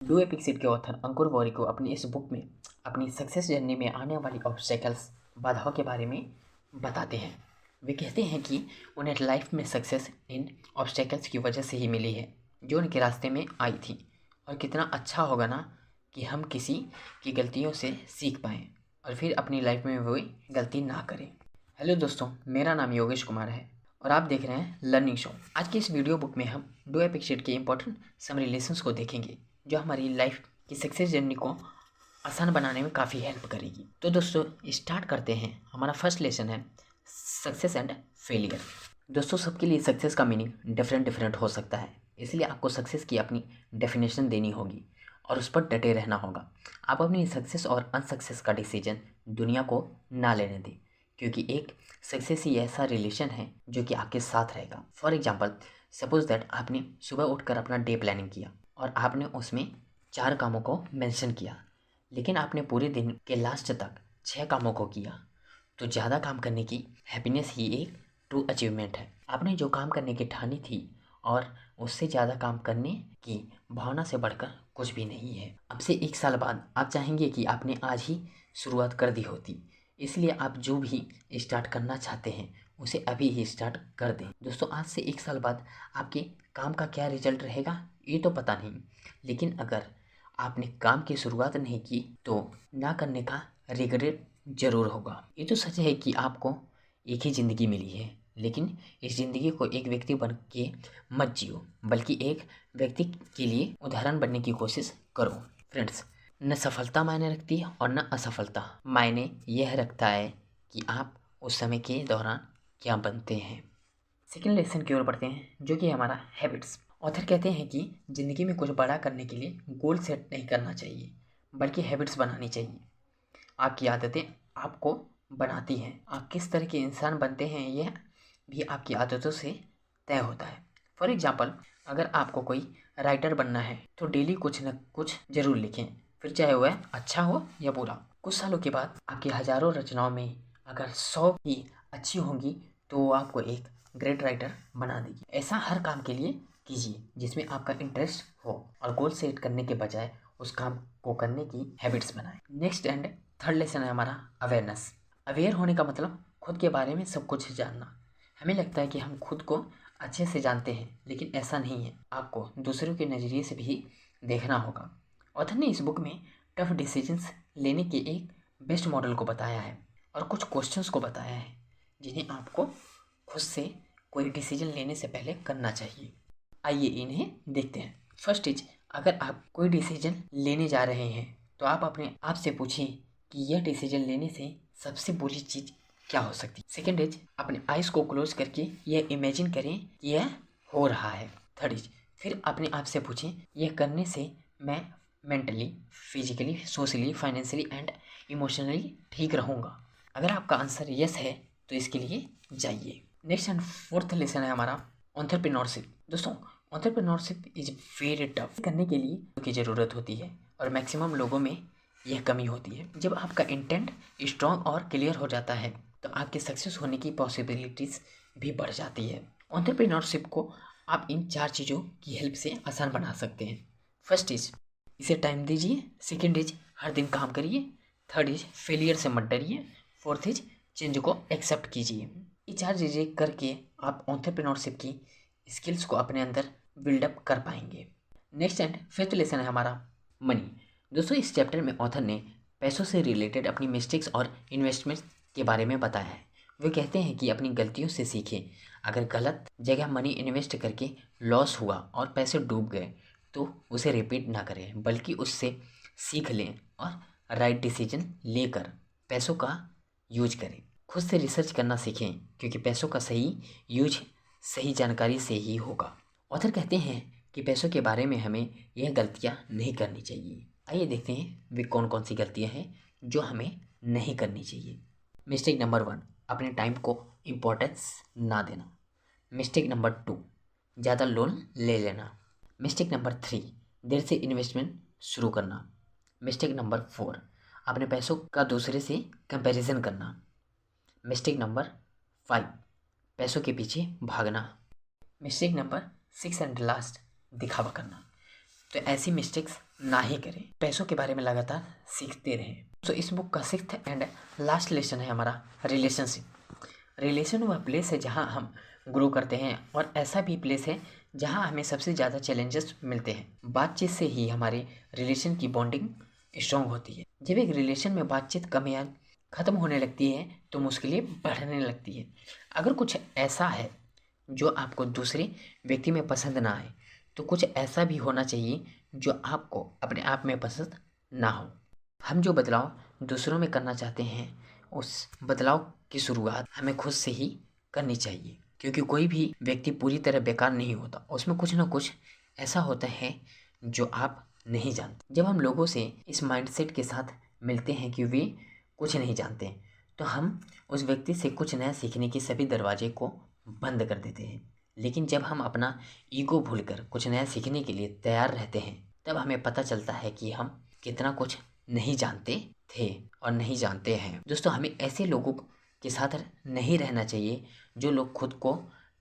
Do epic seat के author अंकुर worry को अपनी इस बुक में अपनी सक्सेस जर्नी में आने वाली ऑब्स्टेकल्स, बाधाओं के बारे में बताते हैं। वे कहते हैं कि उन्हें लाइफ में सक्सेस इन ऑब्स्टेकल्स की वजह से ही मिली है जो उनके रास्ते में आई थी। और कितना अच्छा होगा ना कि हम किसी की गलतियों से सीख पाएँ और फिर अपनी लाइफ में वही गलती ना करें। हेलो दोस्तों, मेरा नाम योगेश कुमार है और आप देख रहे हैं लर्निंग शो। आज की इस वीडियो बुक में हम डू एपिक शीट के इंपॉर्टेंट समरी लेसन्स को देखेंगे जो हमारी लाइफ की सक्सेस जर्नी को आसान बनाने में काफ़ी हेल्प करेगी। तो दोस्तों स्टार्ट करते हैं। हमारा फर्स्ट लेसन है सक्सेस एंड फेलियर। दोस्तों सबके लिए सक्सेस का मीनिंग डिफरेंट हो सकता है, इसलिए आपको सक्सेस की अपनी डेफिनेशन देनी होगी और उस पर डटे रहना होगा। आप अपनी सक्सेस और अनसक्सेस का डिसीजन दुनिया को ना लेने दें, क्योंकि एक सक्सेस ही ऐसा रिलेशन है जो कि आपके साथ रहेगा। फॉर एग्जाम्पल, सपोज दैट आपने सुबह उठकर अपना डे प्लानिंग किया और आपने उसमें 4 कामों को मेंशन किया, लेकिन आपने पूरे दिन के लास्ट तक 6 कामों को किया। तो ज़्यादा काम करने की हैप्पीनेस ही एक ट्रू अचीवमेंट है। आपने जो काम करने की ठानी थी और उससे ज़्यादा काम करने की भावना से बढ़कर कुछ भी नहीं है। अब से 1 साल बाद आप चाहेंगे कि आपने आज ही शुरुआत कर दी होती, इसलिए आप जो भी स्टार्ट करना चाहते हैं उसे अभी ही स्टार्ट कर दें। दोस्तों आज से 1 साल बाद आपके काम का क्या रिजल्ट रहेगा ये तो पता नहीं, लेकिन अगर आपने काम की शुरुआत नहीं की तो ना करने का रिग्रेट जरूर होगा। ये तो सच है कि आपको एक ही ज़िंदगी मिली है, लेकिन इस ज़िंदगी को एक व्यक्ति बन के मत जियो, बल्कि एक व्यक्ति के लिए उदाहरण बनने की कोशिश करो। फ्रेंड्स, न सफलता मायने रखती है और न असफलता। मायने यह रखता है कि आप उस समय के दौरान क्या बनते हैं। सेकेंड लेसन की ओर बढ़ते हैं जो कि हमारा हैबिट्स। ऑथर कहते हैं कि ज़िंदगी में कुछ बड़ा करने के लिए गोल सेट नहीं करना चाहिए, बल्कि हैबिट्स बनानी चाहिए। आपकी आदतें आपको बनाती हैं। आप किस तरह के इंसान बनते हैं यह भी आपकी आदतों से तय होता है। फॉर एग्जाम्पल, अगर आपको कोई राइटर बनना है तो डेली कुछ न कुछ जरूर लिखें, फिर चाहे वह अच्छा हो या बुरा। कुछ सालों के बाद आपकी हज़ारों रचनाओं में अगर 100 ही अच्छी होंगी तो वो आपको एक ग्रेट राइटर बना देगी। ऐसा हर काम के लिए कीजिए जिसमें आपका इंटरेस्ट हो और गोल सेट करने के बजाय उस काम को करने की हैबिट्स बनाएं। नेक्स्ट एंड थर्ड लेसन है हमारा अवेयरनेस। अवेयर होने का मतलब खुद के बारे में सब कुछ जानना। हमें लगता है कि हम खुद को अच्छे से जानते हैं, लेकिन ऐसा नहीं है। आपको दूसरों के नज़रिए से भी देखना होगा। ऑथर ने इस बुक में टफ डिसीजंस लेने के एक बेस्ट मॉडल को बताया है और कुछ क्वेश्चंस को बताया है जिन्हें आपको खुद से कोई डिसीजन लेने से पहले करना चाहिए। आइए इन्हें देखते हैं। फर्स्ट इज, अगर आप कोई डिसीजन लेने जा रहे हैं तो आप अपने आप से पूछिए कि यह डिसीजन लेने से सबसे बुरी चीज़ क्या हो सकती है। सेकेंड इज, अपने आइज़ को क्लोज करके यह इमेजिन करें कि यह हो रहा है। थर्ड इज, फिर अपने आप से पूछें यह करने से मैं mentally, physically, socially, financially and emotionally ठीक रहूँगा। अगर आपका आंसर यस है तो इसके लिए जाइए। नेक्स्ट एंड फोर्थ लेसन है हमारा एंटरप्रेन्योरशिप। दोस्तों एंटरप्रेन्योरशिप इज वेरी टफ। करने के लिए की ज़रूरत होती है और मैक्सिमम लोगों में यह कमी होती है। जब आपका इंटेंट स्ट्रॉन्ग और क्लियर हो जाता है तो आपके सक्सेस होने की पॉसिबिलिटीज़ भी बढ़ जाती है। एंटरप्रेन्योरशिप को आप इन 4 चीज़ों की हेल्प से आसान बना सकते हैं। फर्स्ट इज, इसे टाइम दीजिए। सेकेंड इज, हर दिन काम करिए। थर्ड इज, फेलियर से मत डरिए। फोर्थ इज, चेंज को एक्सेप्ट कीजिए। ये 4 चीज़ें करके आप एंटरप्रेन्योरशिप की स्किल्स को अपने अंदर बिल्डअप कर पाएंगे। नेक्स्ट एंड फिफ्थ लेसन है हमारा मनी। दोस्तों इस चैप्टर में ऑथर ने पैसों से रिलेटेड अपनी मिस्टेक्स और इन्वेस्टमेंट्स के बारे में बताया है। वे कहते हैं कि अपनी गलतियों से सीखें। अगर गलत जगह मनी इन्वेस्ट करके लॉस हुआ और पैसे डूब गए तो उसे रिपीट ना करें, बल्कि उससे सीख लें और राइट डिसीजन लेकर पैसों का यूज करें। खुद से रिसर्च करना सीखें, क्योंकि पैसों का सही यूज सही जानकारी से ही होगा। ऑथर कहते हैं कि पैसों के बारे में हमें यह गलतियां नहीं करनी चाहिए। आइए देखते हैं वे कौन कौन सी गलतियां हैं जो हमें नहीं करनी चाहिए। मिस्टेक नंबर 1, अपने टाइम को इम्पोर्टेंस ना देना। मिस्टेक नंबर 2, ज़्यादा लोन ले लेना। मिस्टेक नंबर 3, देर से इन्वेस्टमेंट शुरू करना। मिस्टेक नंबर 4, अपने पैसों का दूसरे से कंपैरिजन करना। मिस्टेक नंबर 5, पैसों के पीछे भागना। मिस्टेक नंबर 6 एंड लास्ट, दिखावा करना। तो ऐसी मिस्टेक्स ना ही करें। पैसों के बारे में लगातार सीखते रहें। तो इस बुक का 6th एंड लास्ट लेसन है हमारा रिलेशनशिप। रिलेशन वह प्लेस है जहाँ हम ग्रो करते हैं और ऐसा भी प्लेस है जहाँ हमें सबसे ज़्यादा चैलेंजेस मिलते हैं। बातचीत से ही हमारे रिलेशन की बॉन्डिंग स्ट्रॉन्ग होती है। जब एक रिलेशन में बातचीत कम या ख़त्म होने लगती है तो मुश्किलें बढ़ने लगती है। अगर कुछ ऐसा है जो आपको दूसरे व्यक्ति में पसंद ना आए तो कुछ ऐसा भी होना चाहिए जो आपको अपने आप में पसंद ना हो। हम जो बदलाव दूसरों में करना चाहते हैं उस बदलाव की शुरुआत हमें खुद से ही करनी चाहिए, क्योंकि कोई भी व्यक्ति पूरी तरह बेकार नहीं होता। उसमें कुछ ना कुछ ऐसा होता है जो आप नहीं जानते। जब हम लोगों से इस माइंडसेट के साथ मिलते हैं कि वे कुछ नहीं जानते तो हम उस व्यक्ति से कुछ नया सीखने के सभी दरवाजे को बंद कर देते हैं। लेकिन जब हम अपना ईगो भूलकर कुछ नया सीखने के लिए तैयार रहते हैं तब हमें पता चलता है कि हम कितना कुछ नहीं जानते थे और नहीं जानते हैं। दोस्तों, हमें ऐसे लोगों के साथ नहीं रहना चाहिए जो लोग खुद को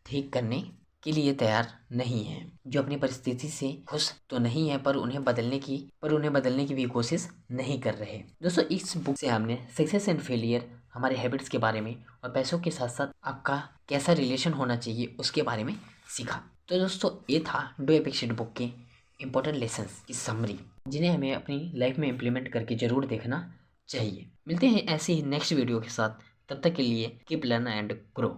ठीक करने के लिए तैयार नहीं हैं, जो अपनी परिस्थिति से खुश तो नहीं है पर उन्हें बदलने की भी कोशिश नहीं कर रहे। दोस्तों, इस बुक से हमने सक्सेस एंड फेलियर, हमारे हैबिट्स के बारे में और पैसों के साथ साथ आपका कैसा रिलेशन होना चाहिए उसके बारे में सीखा। तो दोस्तों, ये था डू एपिक बुक के इंपॉर्टेंट लेसन्स की समरी, जिन्हें हमें अपनी लाइफ में इम्प्लीमेंट करके जरूर देखना चाहिए। मिलते हैं ऐसे ही नेक्स्ट वीडियो के साथ। तब तक के लिए कीप लर्न एंड ग्रो।